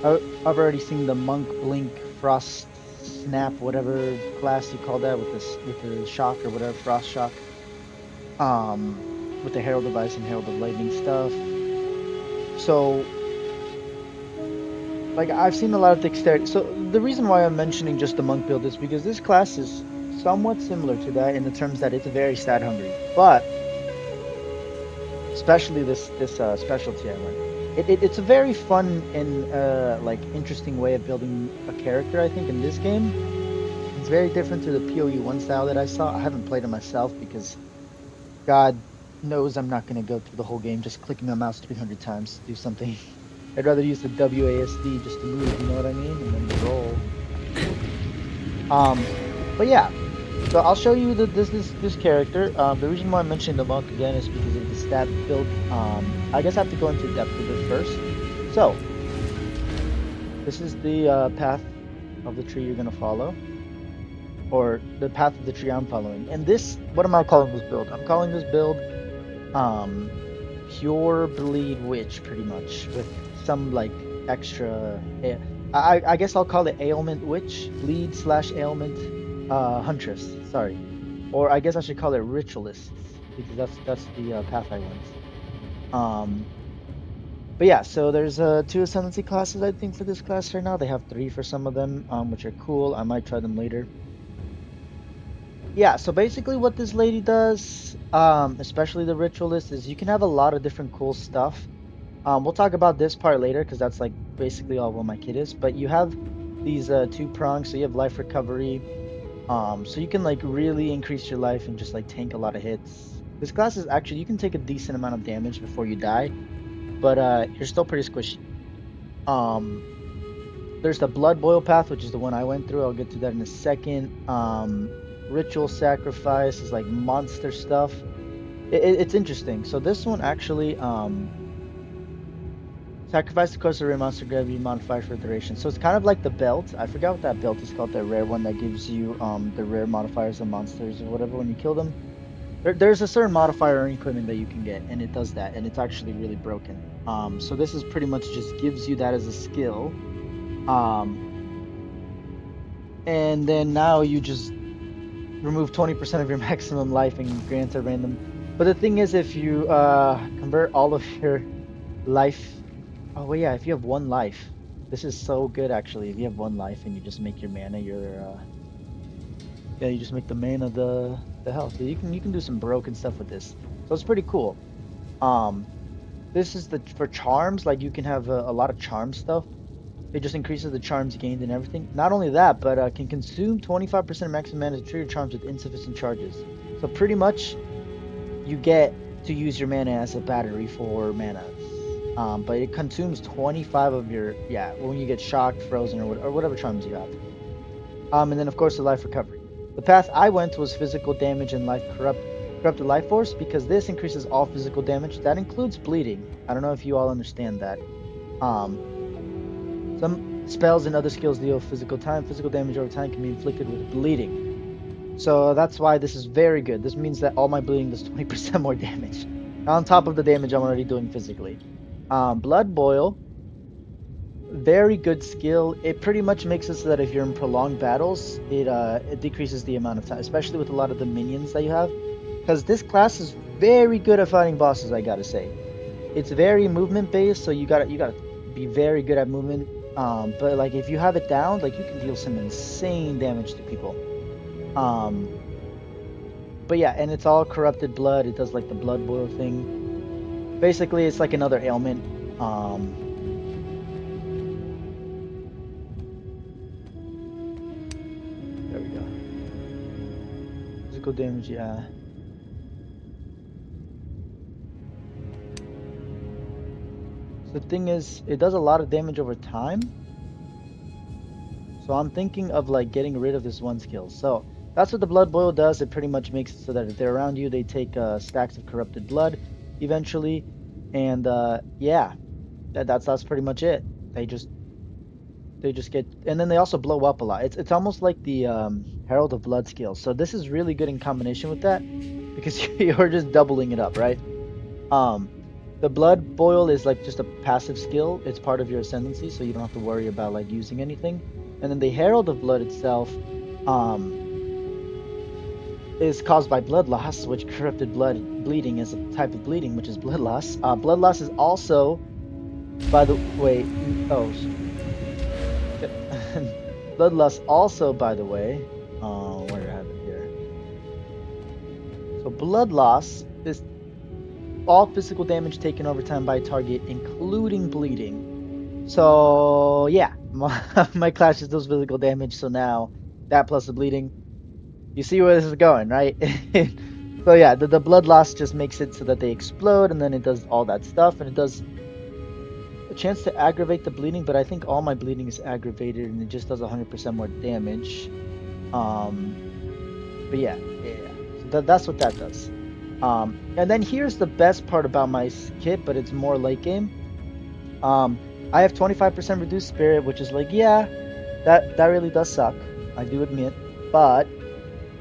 I've already seen the Monk Blink Frost Snap, whatever class you call that, with this with the shock or whatever, Frost Shock. Um, with the Herald of Ice and Herald of Lightning stuff. So like I've seen a lot of dexterity. So the reason why I'm mentioning just the monk build is because this class is somewhat similar to that in the terms that it's very stat hungry, but especially this specialty I learned. It's a very fun and like interesting way of building a character. I think in this game, it's very different to the PoE1 style that I saw. I haven't played it myself because God knows I'm not gonna go through the whole game just clicking my mouse 300 times to do something. I'd rather use the WASD just to move, you know what I mean, and then roll. Um, but yeah, so I'll show you this character. The reason why I'm mentioning the monk again is because of the stat build. I guess I have to go into depth with it first. So this is the path of the tree you're gonna follow, or the path of the tree I'm following. And this, what am I calling this build? I'm calling this build um pure bleed witch, pretty much, with some like extra. I guess I'll call it ailment witch, bleed slash ailment huntress. Sorry. Or I guess I should call it ritualists because that's the path I went. Um, but yeah, so there's two ascendancy classes I think for this class right now. They have three for some of them, which are cool. I might try them later. Yeah, so basically what this lady does, especially the ritualist, is you can have a lot of different cool stuff. We'll talk about this part later because that's like basically all what my kit is. But you have these two prongs, so you have life recovery. So you can like really increase your life and just like tank a lot of hits. This class is actually you can take a decent amount of damage before you die, but you're still pretty squishy. Um, there's the blood boil path, which is the one I went through. I'll get to that in a second. Ritual sacrifice is like monster stuff. It's interesting. So this one actually sacrifice the course of rare monster gravity modifier for duration. So it's kind of like the belt. I forgot what that belt is called, the rare one that gives you the rare modifiers of monsters or whatever when you kill them. There's a certain modifier or equipment that you can get, and it does that, and it's actually really broken. So this is pretty much just gives you that as a skill. Um, and then now you just remove 20% of your maximum life and grant a random. But the thing is, if you convert all of your life, oh well, yeah, if you have one life, this is so good actually. If you have one life and you just make your mana your yeah, you just make the mana the health. So you can do some broken stuff with this. So it's pretty cool. Um, this is the for charms. Like you can have a lot of charm stuff. It just increases the charms gained and everything. Not only that, but can consume 25% maximum mana to trigger charms with insufficient charges. So pretty much you get to use your mana as a battery for mana. But it consumes 25 of your, yeah, when you get shocked, frozen, or whatever charms you have. And then of course the life recovery. The path I went was physical damage and corrupted life force because this increases all physical damage. That includes bleeding. I don't know if you all understand that. Um, some spells and other skills deal physical time. Physical damage over time can be inflicted with bleeding. So that's why this is very good. This means that all my bleeding does 20% more damage. On top of the damage I'm already doing physically. Blood Boil, very good skill. It pretty much makes it so that if you're in prolonged battles, it decreases the amount of time, especially with a lot of the minions that you have. Because this class is very good at fighting bosses, I gotta say. It's very movement based, so you gotta be very good at movement. But like if you have it down, like you can deal some insane damage to people. Um, but yeah, and it's all corrupted blood. It does like the blood boil thing. Basically, it's like another ailment. Um, there we go. Physical damage, yeah. So the thing is, it does a lot of damage over time. So I'm thinking of like getting rid of this one skill. So that's what the blood boil does. It pretty much makes it so that if they're around you, they take stacks of corrupted blood eventually. And yeah, that's pretty much it. They just they just get, and then they also blow up a lot. It's almost like the Herald of Blood skill. So this is really good in combination with that because you're just doubling it up, right? Um, The blood boil is like just a passive skill. It's part of your ascendancy, so you don't have to worry about like using anything. And then the Herald of Blood itself, um, is caused by blood loss, which corrupted blood bleeding is a type of bleeding, which is blood loss. Blood loss is also, by the way, oh shit. Blood loss also, by the way, where do I have it here? So blood loss is all physical damage taken over time by a target, including bleeding. So yeah, my class just does physical damage. So now that plus the bleeding, you see where this is going, right? So yeah, the blood loss just makes it so that they explode, and then it does all that stuff, and it does a chance to aggravate the bleeding. But I think all my bleeding is aggravated, and it just does 100% more damage. Um, but yeah. So that's what that does. And then here's the best part about my kit, but it's more late game. Um, I have 25% reduced spirit, which is like, yeah, that really does suck. I do admit, but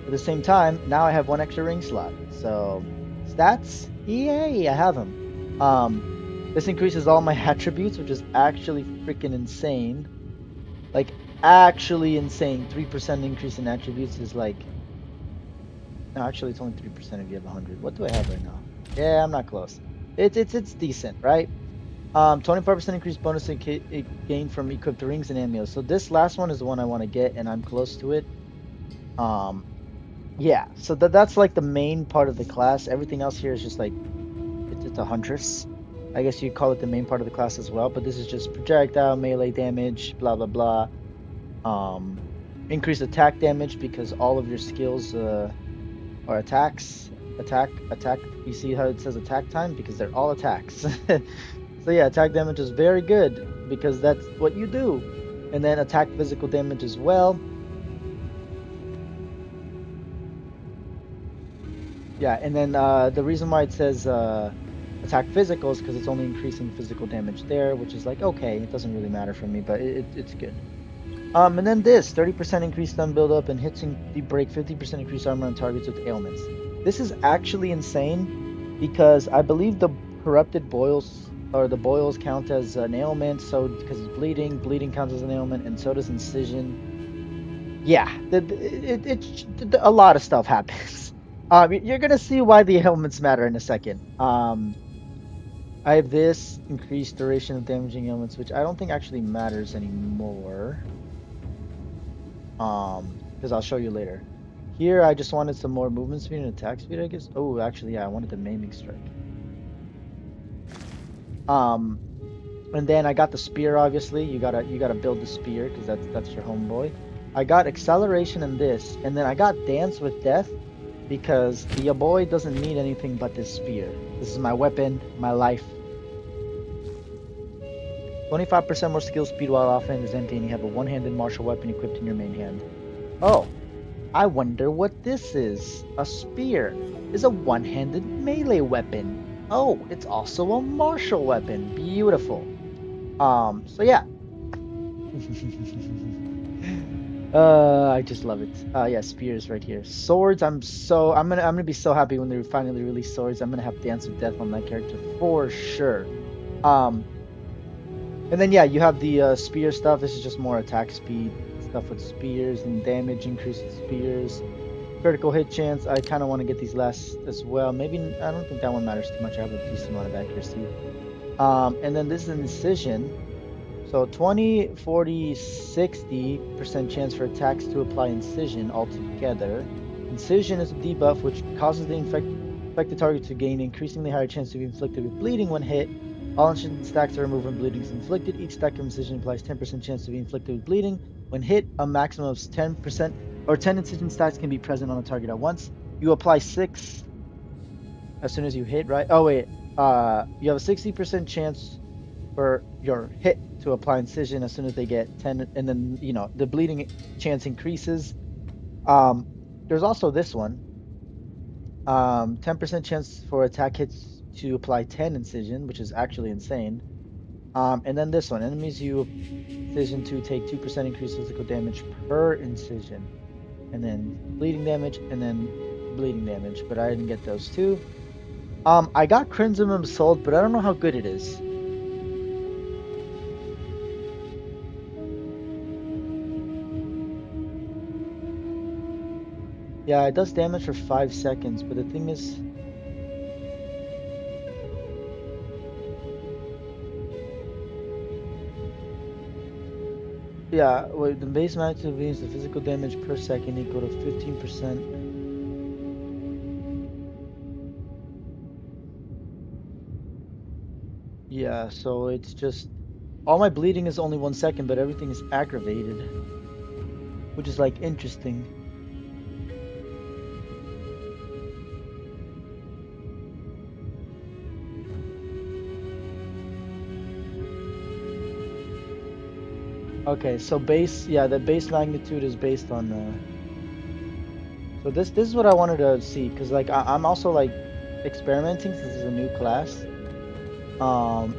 at the same time, now I have one extra ring slot. So stats, yay, I have them. Um, this increases all my attributes, which is actually freaking insane. Like actually insane. 3% increase in attributes is like, no, actually it's only 3% if you have 100. What do I have right now? Yeah, I'm not close. It's decent, right? 25% increased bonus gain from equipped rings and amulets. So this last one is the one I want to get, and I'm close to it. Um, yeah. So that's like the main part of the class. Everything else here is just like it's a huntress. I guess you call it the main part of the class as well. But this is just projectile, melee damage, blah blah blah. Um, increased attack damage because all of your skills are attacks. Attack. You see how it says attack time because they're all attacks. So yeah, attack damage is very good because that's what you do. And then attack physical damage as well. Yeah, and then the reason why it says attack physical is because it's only increasing physical damage there, which is like, okay, it doesn't really matter for me, but it's good. And then this 30% increased stun buildup and hits deep break, 50% increased armor on targets with ailments. This is actually insane because I believe the corrupted boils or the boils count as an ailment, so because it's bleeding counts as an ailment, and so does incision. Yeah, a lot of stuff happens. You're gonna see why the ailments matter in a second. I have this increased duration of damaging ailments, which I don't think actually matters anymore. Because I'll show you later. Here, I just wanted some more movement speed and attack speed, I guess. Oh, actually, yeah, I wanted the maiming strike. Um, and then I got the spear. Obviously, you gotta build the spear because that's your homeboy. I got acceleration in this, and then I got dance with death because your boy doesn't need anything but this spear. This is my weapon, my life. 25% more skill speed while offhand is empty, and you have a one-handed martial weapon equipped in your main hand. Oh, I wonder what this is. A spear is a one-handed melee weapon. Oh, it's also a martial weapon. Beautiful. So yeah. I just love it. Yeah, spears right here. Swords, I'm gonna be so happy when they finally release swords. I'm gonna have Dance of Death on that character for sure. Um, and then yeah, you have the spear stuff. This is just more attack speed stuff with spears and damage increased spears. Critical hit chance. I kind of want to get these last as well. Maybe I don't think that one matters too much. I have a decent amount of accuracy. And then this is an incision. So 20, 40, 60% chance for attacks to apply incision altogether. Incision is a debuff which causes the infected target to gain increasingly higher chance to be inflicted with bleeding when hit. All incision stacks are removed when bleeding is inflicted. Each stack of incision applies 10% chance to be inflicted with bleeding. When hit, a maximum of 10% or 10 incision stacks can be present on the target at once. You apply 6 as soon as you hit, right? Oh wait, you have a 60% chance for your hit to apply incision as soon as they get 10, and then the bleeding chance increases. Um, there's also this one. 10% chance for attack hits to apply 10 incision, which is actually insane. And then this one, enemies you incision to take 2% increased physical damage per incision, and then bleeding damage, and then bleeding damage. But I didn't get those two. I got Crimson sold, but I don't know how good it is. Yeah, it does damage for 5 seconds, but the thing is, yeah, the base magnitude means the physical damage per second equal to 15%. Yeah, so it's just all my bleeding is only 1 second, but everything is aggravated, which is like interesting. Okay, so base, yeah, the base magnitude is based on so this is what I wanted to see, because like I'm also like experimenting since it's a new class. Um,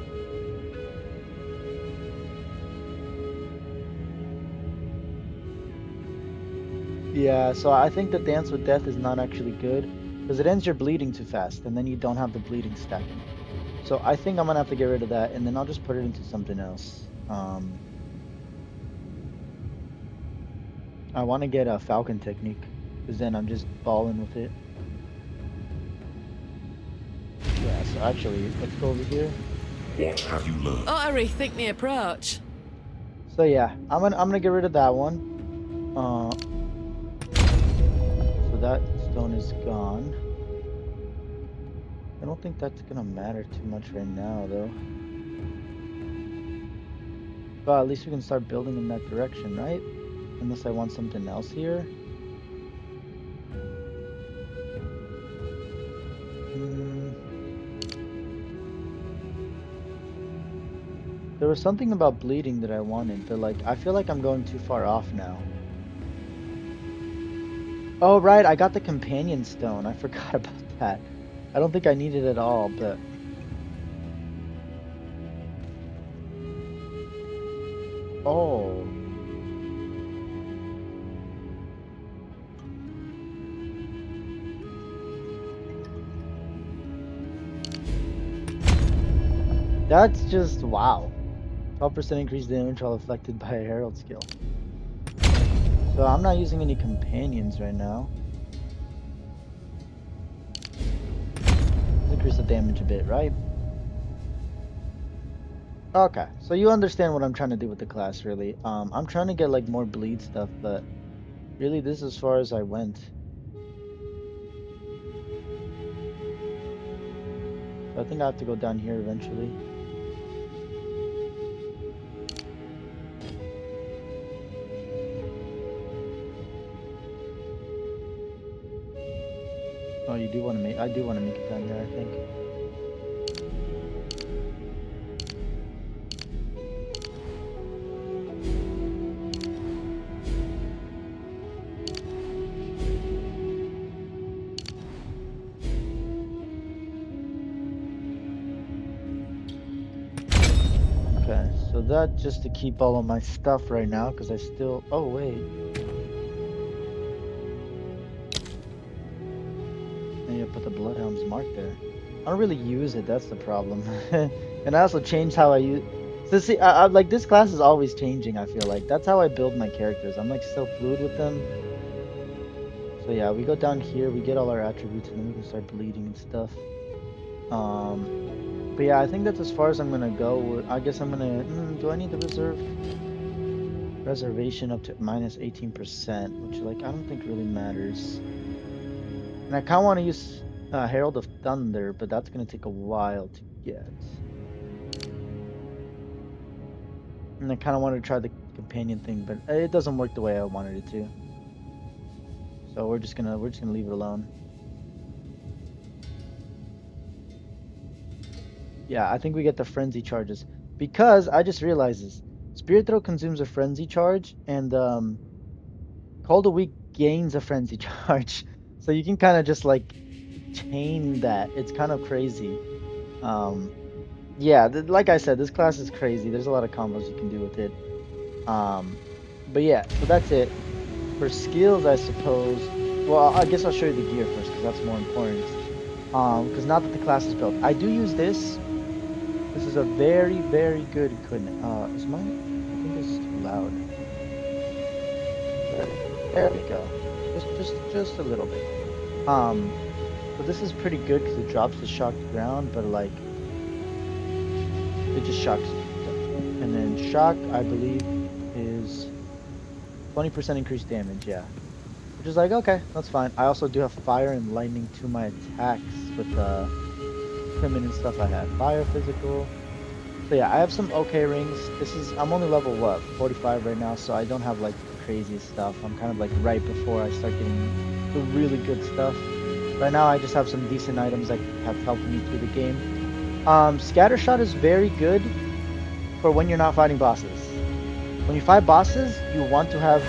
yeah, so I think the Dance with Death is not actually good because it ends your bleeding too fast, and then you don't have the bleeding stacking. So I think I'm gonna have to get rid of that, and then I'll just put it into something else. I want to get a Falcon technique because then I'm just balling with it. Yeah, so actually, let's go over here. What have you learned? Ought to rethink the approach. So yeah, I'm gonna get rid of that one. Uh, so that stone is gone. I don't think that's gonna matter too much right now, though. But at least we can start building in that direction, right? Unless I want something else here. Hmm. There was something about bleeding that I wanted, but like I feel like I'm going too far off now. Oh, right, I got the companion stone. I forgot about that. I don't think I need it at all, but oh, that's just wow. 12% increased damage while affected by a herald skill. So I'm not using any companions right now. Let's increase the damage a bit, right? Okay, so you understand what I'm trying to do with the class, really. I'm trying to get like more bleed stuff, but really this is as far as I went. So I think I have to go down here eventually. Oh, you do want to make, I do want to make it down here, I think. Okay, so that just to keep all of my stuff right now, because I still, oh wait. I need to put the Bloodhound's mark there. I don't really use it, that's the problem. And I also changed how I use, so see, like this class is always changing, I feel like. That's how I build my characters. I'm like still fluid with them. So yeah, we go down here, we get all our attributes, and then we can start bleeding and stuff. Um, but yeah, I think that's as far as I'm gonna go. I guess I'm gonna, do I need the reservation up to minus 18%, which like I don't think really matters. And I kind of want to use Herald of Thunder, but that's gonna take a while to get. And I kind of wanted to try the companion thing, but it doesn't work the way I wanted it to. So we're just gonna leave it alone. Yeah, I think we get the frenzy charges because I just realized this. Spirit Throw consumes a frenzy charge, and Call the Weak gains a frenzy charge. So you can kind of just like chain that. It's kind of crazy. Um, yeah, like I said, this class is crazy. There's a lot of combos you can do with it. Um, but yeah, so that's it. For skills, I suppose. Well, I guess I'll show you the gear first because that's more important. Because not that the class is built. I do use this. This is a very, very good equipment. Is my, I think this is too loud. There we go. Just a little bit. But this is pretty good because it drops the shock to ground, but like, it just shocks. And then shock, I believe, is 20% increased damage, yeah. Which is like, okay, that's fine. I also do have fire and lightning to my attacks with the equipment and stuff I have. Fire, physical. So yeah, I have some okay rings. I'm only level what, 45 right now, so I don't have like the craziest stuff. I'm kind of like right before I start getting the really good stuff. Right now I just have some decent items that have helped me through the game. Scattershot is very good for when you're not fighting bosses. When you fight bosses, you want to have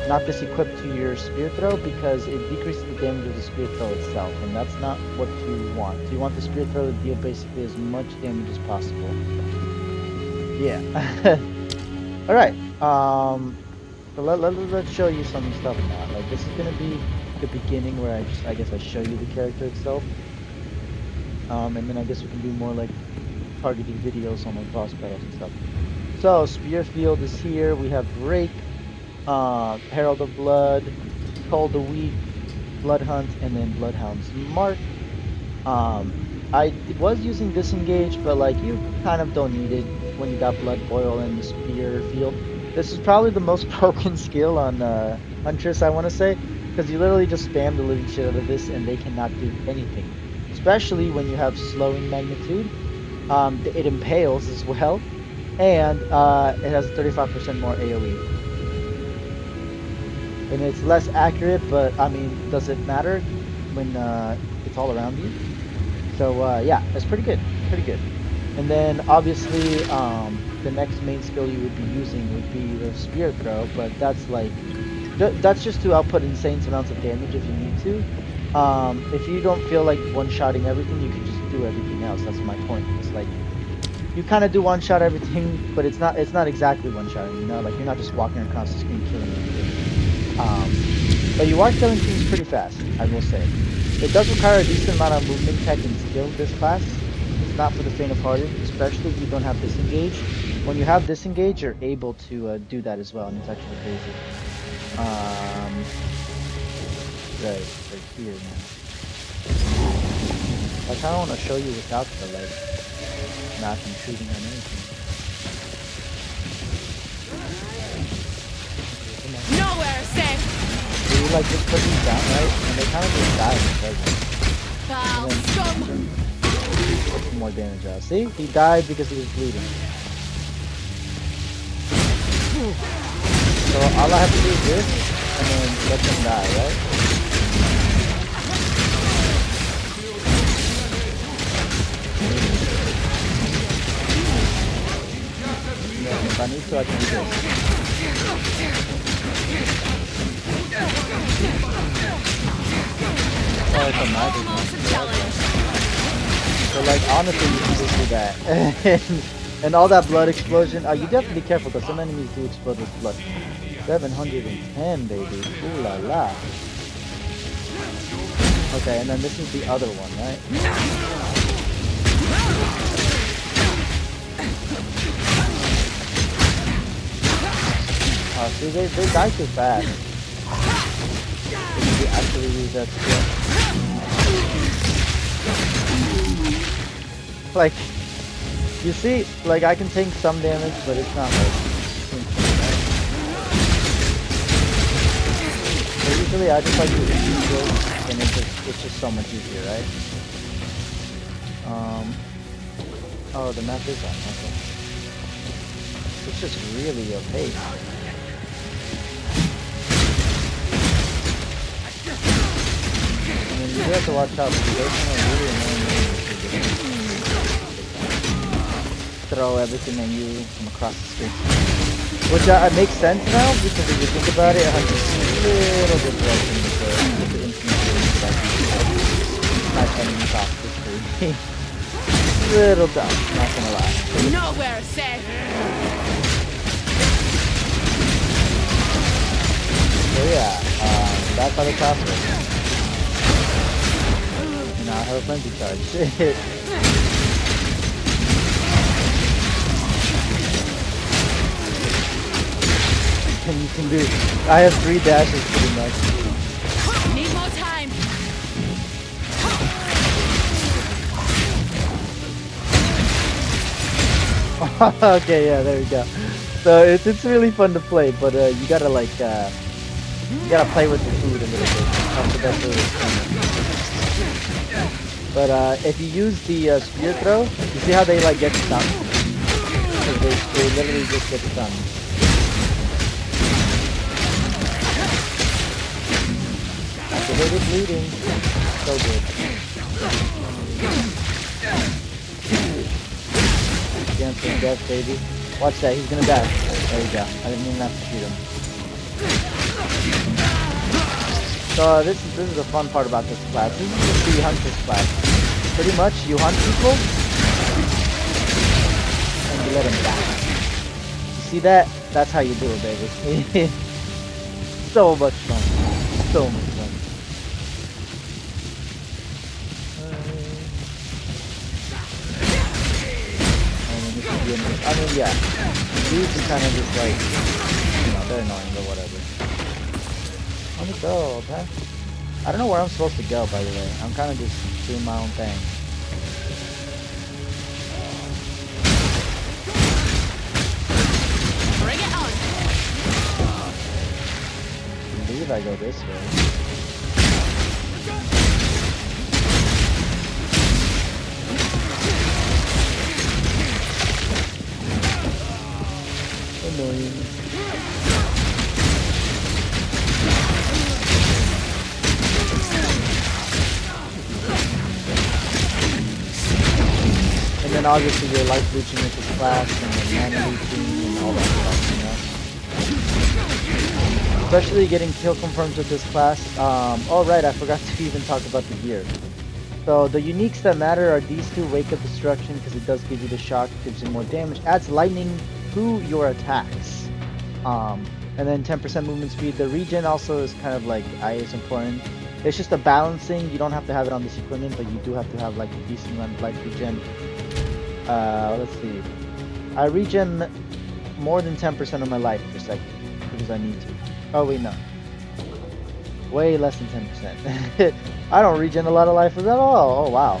not this equipped to your spear throw because it decreases the damage of the spear throw itself, and that's not what you want. So you want the spear throw to deal basically as much damage as possible. Yeah. All right. So let's show you some stuff now. Like this is gonna be the beginning where I guess I show you the character itself. And then I guess we can do more like targeted videos on like boss battles and stuff. So Spear Field is here. We have Rake, Herald of Blood, Call the Weak, Blood Hunt, and then Bloodhound's Mark. I was using Disengage, but like you kind of don't need it when you got Blood Boil and the Spear Field. This is probably the most broken skill on Huntress, I want to say, because you literally just spam the living shit out of this and they cannot do anything. Especially when you have slowing magnitude. It impales as well, and it has 35% more AoE. And it's less accurate, but I mean, does it matter when it's all around you? So yeah, that's pretty good, pretty good. And then obviously the next main skill you would be using would be the spear throw, but that's like, that's just to output insane amounts of damage if you need to. If you don't feel like one-shotting everything, you can just do everything else. That's my point. It's like, you kind of do one-shot everything, but it's not exactly one-shotting, you know? Like, you're not just walking across the screen killing everything. But you are killing things pretty fast, I will say. It does require a decent amount of movement tech and skill in this class. It's not for the faint of heart, especially if you don't have disengage. When you have disengage, you're able to do that as well, and it's actually crazy. Right here now. I kind of want to show you without the like not intruding on anything. Nowhere safe. So you like just put these down, right? And they kind of just die because Foul scum. put some more damage out. See? He died because he was bleeding. So all I have to do is this, and then let them die, right? Yeah, if I need to, I can do this. Oh, it's a magic one. So like, honestly, you can just do that. And all that blood explosion. You do have to be careful because some enemies do explode with blood. 710, baby. Ooh la la. Okay, and then this is the other one, right? Oh, see, they die too fast. If you actually use that skill. Like, you see, like I can take some damage, but it's not like so usually I just like to use skills, and it's just so much easier, right? Oh, the map is on. Okay. It's just really opaque. I mean, you do have to watch out because there's some really annoying enemies throw everything at you from across the screen. Which makes sense now because if you think about it, it has a little bit broken with the infinite that my enemies off the screen. Little dumb, not gonna lie. Nowhere safe. So yeah, that's how the class works. Now have a frenzy charge. And you can do. I have 3 dashes pretty much. Need more time. Okay, yeah, there we go. So it's really fun to play, but you gotta like you gotta play with your food a little bit. That's the best way to explain it. But if you use the spear throw, you see how they like get stunned? 'Cause they literally just get stunned. Activated bleeding. So good. Dancing death, baby. Watch that, he's gonna die. There you go. I didn't even have to shoot him. So this is the fun part about this class. This is the Huntress class. Pretty much you hunt people and you let them die. You see that? That's how you do it, baby. So much fun. So much fun. I mean, yeah. These are kind of just like, you know, they're annoying, but whatever. Let me go, okay? I don't know where I'm supposed to go, by the way. I'm kind of just doing my own thing. Bring it on. I believe I go this way. Annoying. And then obviously your life leeching with this class and then mana leeching and all that stuff, you know? Especially getting kill confirms with this class. Oh right, I forgot to even talk about the gear. So the uniques that matter are these two: Wake Up Destruction, because it does give you the shock, gives you more damage, adds lightning to your attacks. And then 10% movement speed. The regen also is kind of like is important. It's just a balancing. You don't have to have it on this equipment, but you do have to have like a decent amount of life regen. Let's see. I regen more than 10% of my life per second because I need to. Oh wait, no. Way less than 10%. I don't regen a lot of life at all. Oh wow.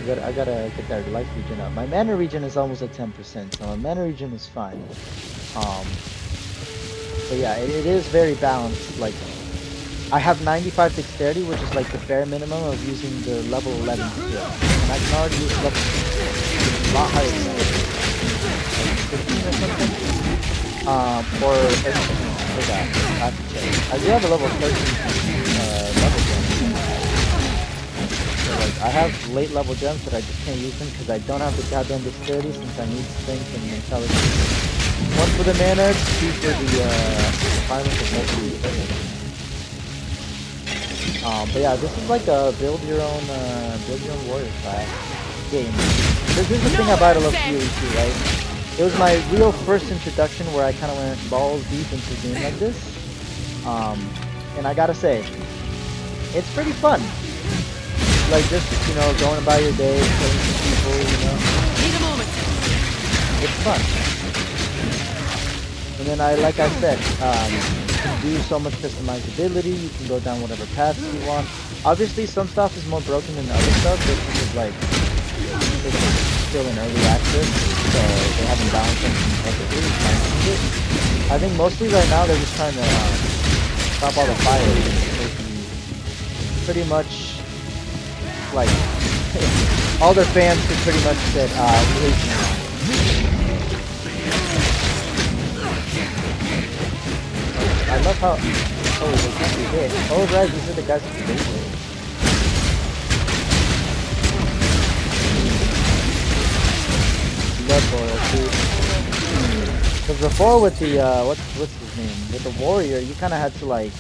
I gotta get that life regen up. My mana regen is almost at 10%, so my mana regen is fine. But yeah, it is very balanced. Like, I have 95 dexterity, which is like the bare minimum of using the level 11 skill. And I can already use level a lot higher than that. Like 15 or something. Or that. I have to check. I do have a level 13 level gem. So like, I have late level gems, but I just can't use them because I don't have the goddamn dexterity since I need strength and intelligence. One for the mana, two for the requirements of multi. But yeah, this is like a build your own warrior class game. This is the thing about I love Fury too, right? It was my real first introduction where I kind of went balls deep into a game like this. And I gotta say, it's pretty fun. Like just, you know, going about your day, killing some people, you know. Need a moment. It's fun. And then like I said, you can do so much customizability, you can go down whatever paths you want. Obviously some stuff is more broken than other stuff, but this is like, it's still in early access, so they haven't balanced anything perfectly. I think mostly right now they're just trying to stop all the fires. Pretty much, like, all their fans could pretty much said, we hate you. I love how, oh, they can't be hit. Oh right, these are the guys with the base. Blood boil too. Because before with the, what's his name? With the warrior, you kind of had to like,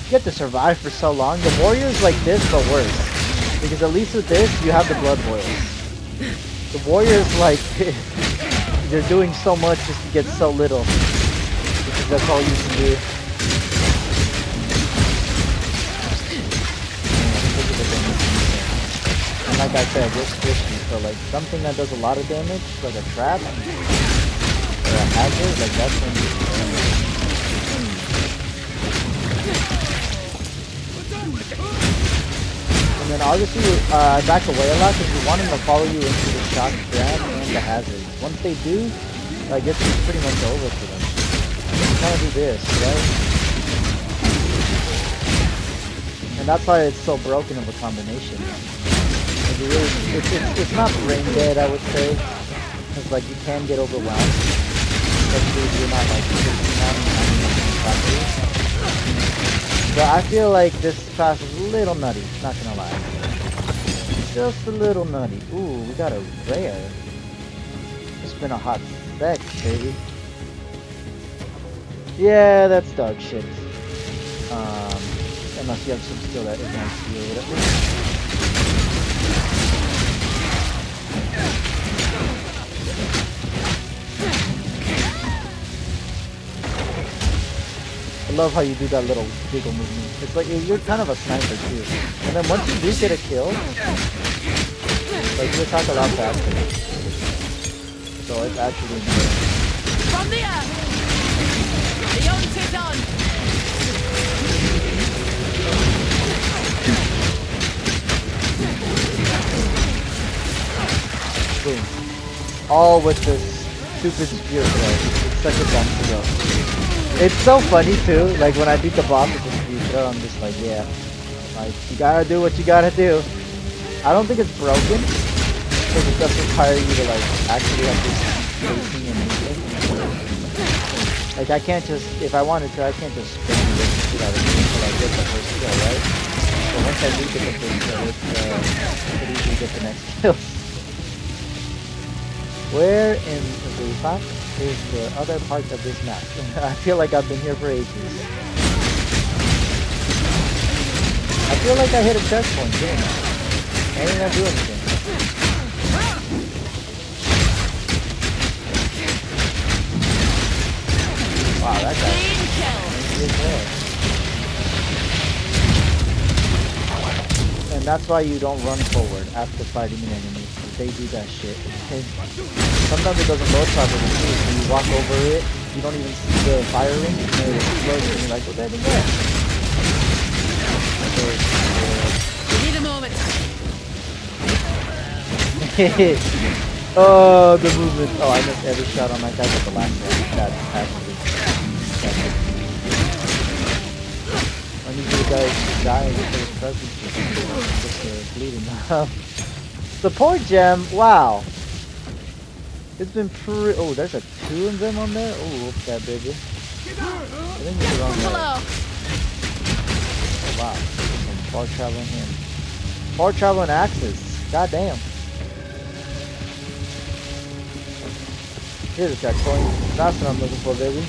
you had to survive for so long. The warrior is like this, but worse. Because at least with this, you have the blood boils. The warrior is like, they're doing so much just to get so little. Because that's all you can do. And like I said, you're squishy, so like something that does a lot of damage, like a trap or a hazard, like that's when you and then obviously back away a lot because you want them to follow you into the shock grab and the hazards. Once they do, like it's pretty much over for them. You kind of do this, right? And that's why it's so broken of a combination. Like you really, it's not brain dead, I would say, because like you can get overwhelmed, especially if you're not like focusing on properly. But I feel like this pass is a little nutty, not gonna lie. Just a little nutty. Ooh, we got a rare. It's been a hot sec, baby. Yeah, that's dog shit. Unless you have some skill that advances you or whatever. I love how you do that little jiggle movement. It's like you're kind of a sniper too. And then once you do get a kill, like you attack a lot faster. So it's actually good. From the earth. The hunt is on. Boom. All with this stupid spear throw. It's such a dumb throw. It's so funny too, like when I beat the boss with the spear throw, I'm just like, yeah. Like, you gotta do what you gotta do. I don't think it's broken, because it does require you to like, actually have this spacing and movement. Like I can't just, if I wanted to, I can't just spin this shit out of it until I get the first kill, right? So once I do get the first kill, it's pretty easy to get the next kill. Where in the fuck is the other part of this map? I feel like I've been here for ages. I feel like I hit a checkpoint, didn't I? I didn't even do anything. Wow, that guy is there. And that's why you don't run forward after fighting an enemy. They do that shit. And sometimes it doesn't load properly too. So you walk over it, you don't even see the fire ring, and it explodes, and you're like, what the heck is that? We need a moment. Oh, the movement. Oh, I missed every shot on my guy but the last one. That's actually. I need you guys dying for his presence. Just bleeding. The poor gem, wow. It's been pretty. Oh, there's a 2 of them on there. Oh, whoop that baby. I think it's the wrong way. Oh wow. Some far traveling in. Far traveling axes. God damn. Here's a checkpoint. That's what I'm looking for, baby.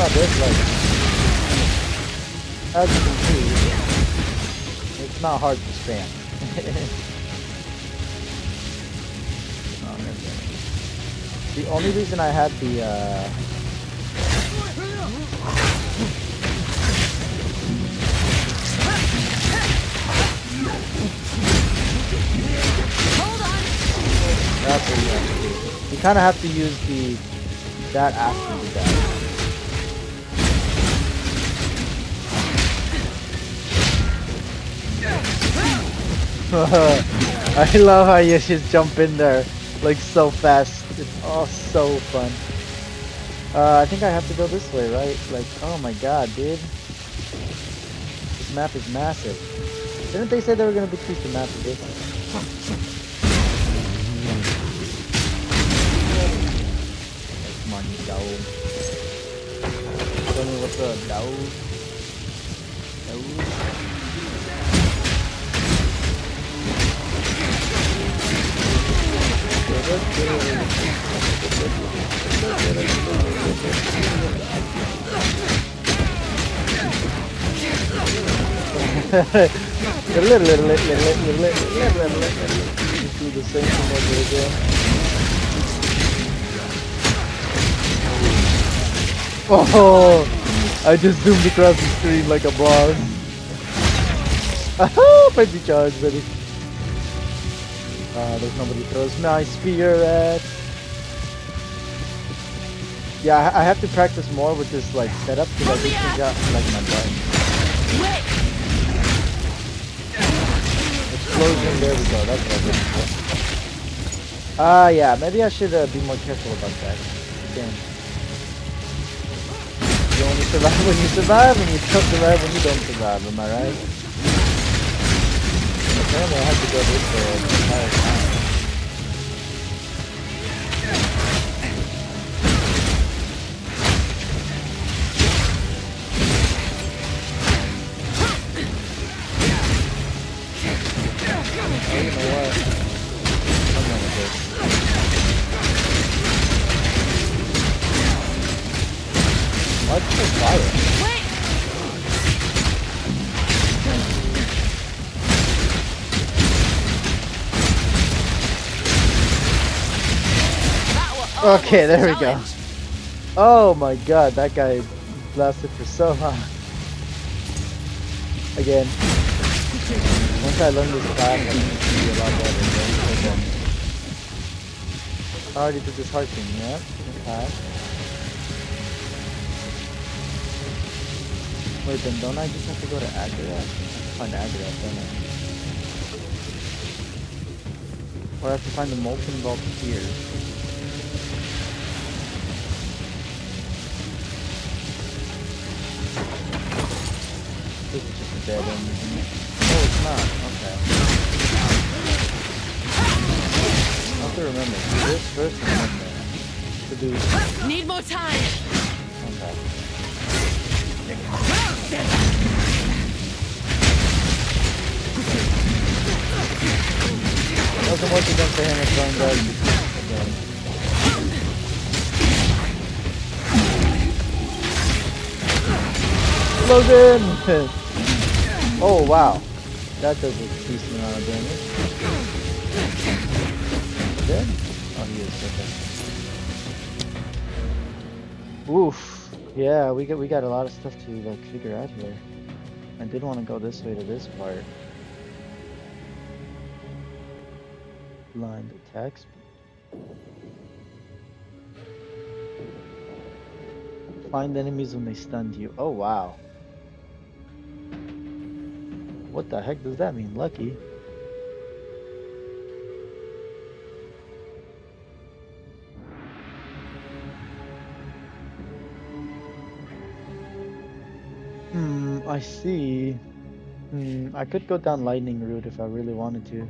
This, like, as you can see, it's not hard to spam. The only reason I had the Hold on. that's what you have to do. You kind of have to use that after you do that. I love how you just jump in there like so fast. It's all so fun. I think I have to go this way, right? Like, oh my god, dude. This map is massive. Didn't they say they were gonna decrease the map a bit? Come on, you dog. Tell me what's up, dog. Just do the same thing over again. Oh, I just zoomed across the screen like a boss. Oh, baby charge, baby. There's nobody throws my spear at. Yeah, I have to practice more with this like setup because I just forgot like my button. Wait. Explosion, there we go. That's what I was looking for. Yeah, maybe I should be more careful about that. Damn. You only survive when you survive, and you don't survive when you don't survive. Am I right? Apparently, I have to go this way the entire time. Oh, you know what? I'm done with this. Why'd you fire? Wait. That was Okay, there we almost a go. challenge. Oh my god, that guy lasted for so long. Again, once I learn this class, I think it's gonna be a lot better. Okay. I already did this heart thing, yeah? Okay. Wait, then don't I just have to go to Agra? I have to find Agra, don't I? Or I have to find the molten vault here. This is just a dead end, isn't it? Oh, it's not. Okay. I have to remember. Do this first and then to do. Need more time. Okay. Doesn't work against the hammer throwing guys. Again. Logan! Oh wow, that does a decent amount of damage. Dead? Oh, he is okay. Oof. Yeah, we got a lot of stuff to like figure out here. I did want to go this way to this part. Blind attack speed. Find enemies when they stunned you. Oh wow. What the heck does that mean? Lucky. I see. I could go down lightning route if I really wanted to.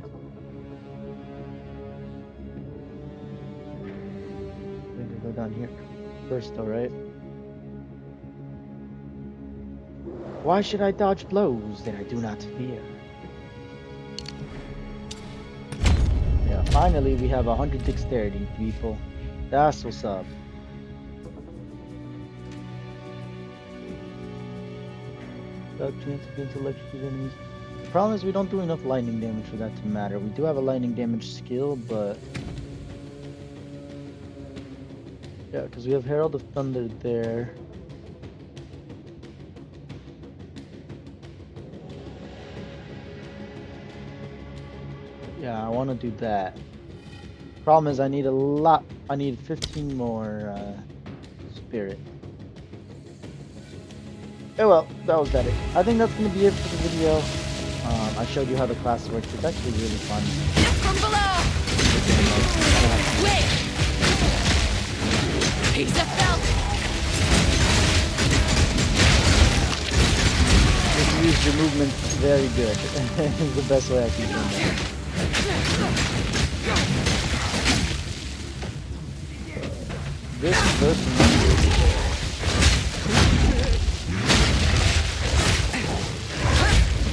Maybe go down here first though, right? Why should I dodge blows that I do not fear? Yeah, finally we have 100 dexterity, people. That's what's up. Without chance against electrocuted enemies. The problem is we don't do enough lightning damage for that to matter. We do have a lightning damage skill, but yeah, because we have Herald of Thunder there. Yeah, I want to do that. Problem is I need a lot. I need 15 more spirit. Oh well, that was better. I think that's going to be it for the video. I showed you how the class works. It's actually really fun. From below. Wait. Piece of felt. Just use your movement very good. It's the best way I can do that. This person.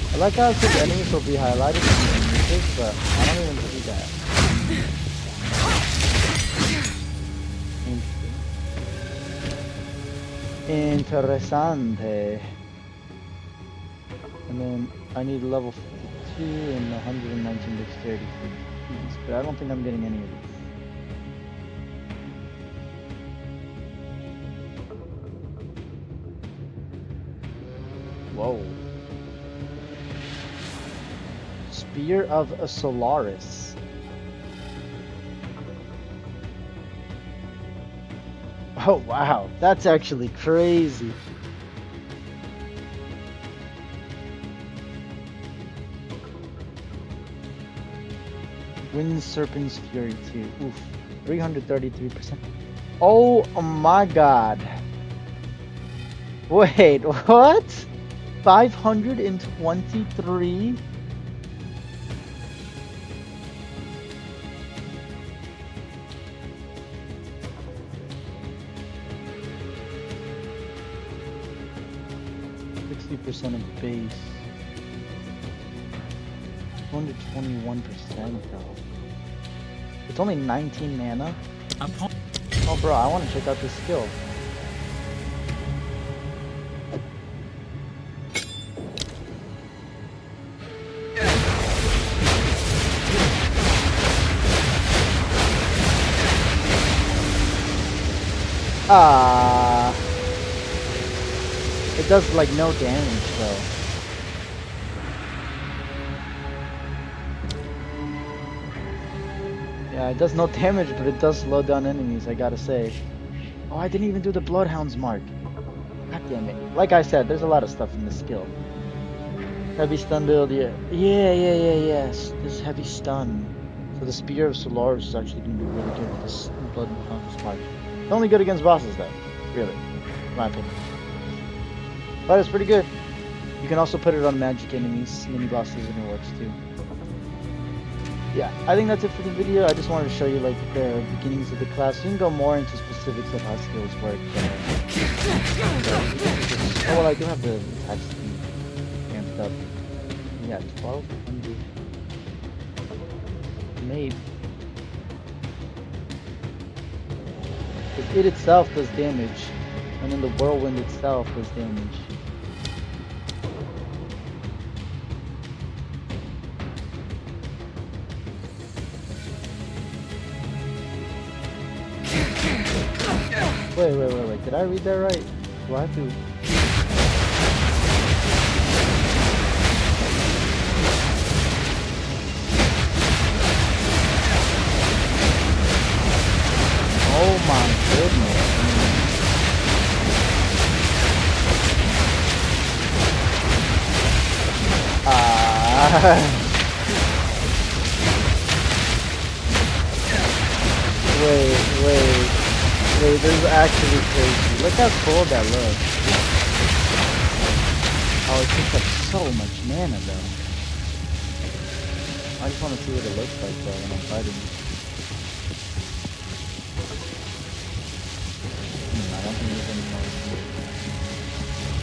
I like how it says enemies will be highlighted in music, but I don't even see that. Interesante. And then I need level 52 and 119 dexterity for these, but I don't think I'm getting any of these. Whoa. Spear of a Solaris. Oh wow, that's actually crazy. Wind Serpent's Fury 2. Oof. 333%. Oh my god. Wait, what? 523? % of base. 221% though. It's only 19 mana. Oh bro, I want to check out this skill. It does like no damage though. Yeah, it does no damage, but it does slow down enemies, I gotta say. Oh, I didn't even do the Bloodhound's mark. God damn it. Like I said, there's a lot of stuff in this skill. Heavy stun build, yeah. Yes. This heavy stun. So the Spear of Solaris is actually gonna be really good with this Bloodhound's mark. It's only good against bosses though, really, in my opinion. But it's pretty good. You can also put it on magic enemies, mini bosses, and it works too. Yeah, I think that's it for the video. I just wanted to show you like the beginnings of the class. You can go more into specifics of how skills work. Oh well, I do have the attack speed amped up. Yeah, 1200. Maybe. Because it itself does damage, and then the whirlwind itself does damage. Wait. Did I read that right? Do I have to... Oh my goodness. Wait, this is actually crazy. Look how cool that looks. Oh, it takes up so much mana though. I just want to see what it looks like though when I'm fighting. I don't think there's any more.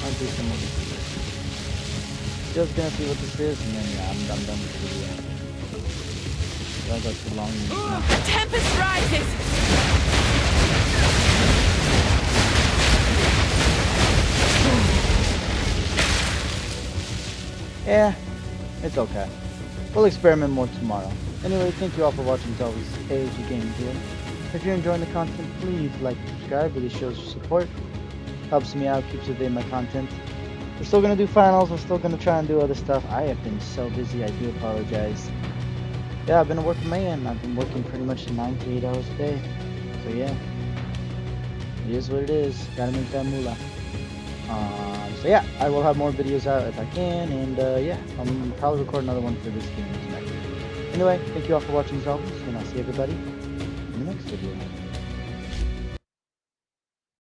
I'll do some more. Just gonna see what this is and then yeah, I'm done with the video. I got too long. Tempest rises! Yeah, it's okay. We'll experiment more tomorrow. Anyway, thank you all for watching. It's always AOG Gaming here. If you're enjoying the content, please like and subscribe. Really shows your support. Helps me out, keeps updating my content. We're still going to do finals. We're still going to try and do other stuff. I have been so busy. I do apologize. Yeah, I've been a working man. I've been working pretty much 9 to 8 hours a day. So yeah, it is what it is. Gotta make that moolah. So yeah, I will have more videos out if I can, and yeah, I'll probably record another one for this game tonight. Anyway, thank you all for watching as always, and I'll see everybody in the next video.